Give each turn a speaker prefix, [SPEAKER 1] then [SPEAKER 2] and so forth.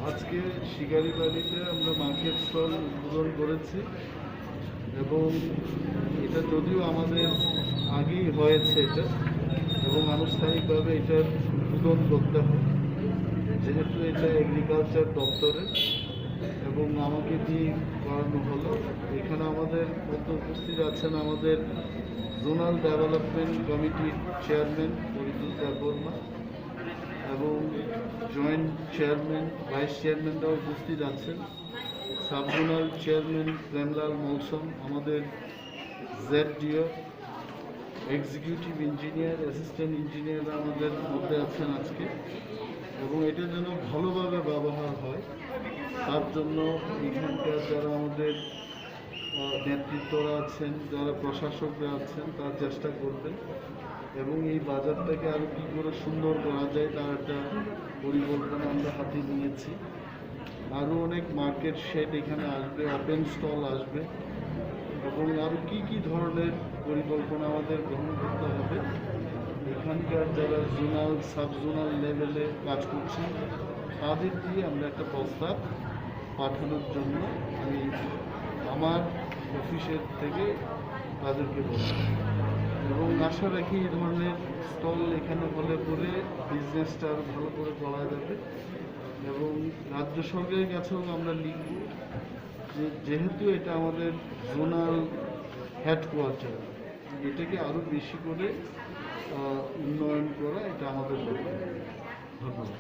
[SPEAKER 1] আজকে শিকারি বাড়িতে আমরা মার্কেট স্টল উদ্বোধন করেছি এবং এটা যদিও আমাদের আগেই হয়েছে এটা এবং আনুষ্ঠানিকভাবে এটার উদ্বোধন করতে হয় যেহেতু এটা এগ্রিকালচার দপ্তরের এবং আমাকে দিয়ে করানো হলো। এখানে আমাদের মধ্যে উপস্থিত আছেন আমাদের জোনাল ডেভেলপমেন্ট কমিটির চেয়ারম্যান পরিতুল দেববর্মা এবং জয়েন্ট চেয়ারম্যান ভাইস চেয়ারম্যানরাও উপস্থিত আছেন, সাব জোনাল চেয়ারম্যান প্রেমলাল মৌসুম, আমাদের ZDO, এক্সিকিউটিভ ইঞ্জিনিয়ার, অ্যাসিস্ট্যান্ট ইঞ্জিনিয়াররা আমাদের মধ্যে আছেন আজকে এবং এটা যেন ভালোভাবে ব্যবহার হয় তার জন্য এখানকার যারা আমাদের নেতৃত্বরা আছেন, যারা প্রশাসকরা আছেন তারা চেষ্টা করবেন এবং এই বাজারটাকে আরও কী করে সুন্দর করা যায় তার একটা পরিকল্পনা আমরা হাতে নিয়েছি। আরও অনেক মার্কেট শেড এখানে আসবে, ওপেন স্টল আসবে এবং আরও কী ধরনের পরিকল্পনা আমাদের গ্রহণ করতে হবে এখানকার যারা জোনাল সাব জোনাল লেভেলে কাজ করছেন তাদের দিয়ে আমরা একটা প্রস্তাব পাঠানোর জন্য আমি আমার অফিসের থেকে তাদেরকে বলব এবং আশা রাখি এই ধরনের স্টল এখানে হলে পরে বিজনেসটা আরও ভালো করে করা যাবে এবং রাজ্য সরকারের কাছেও আমরা লিখব যে যেহেতু এটা আমাদের জোনাল হেডকোয়ার্টার এটাকে আরও বেশি করে উন্নয়ন করা এটা আমাদের লক্ষ্য। ধন্যবাদ।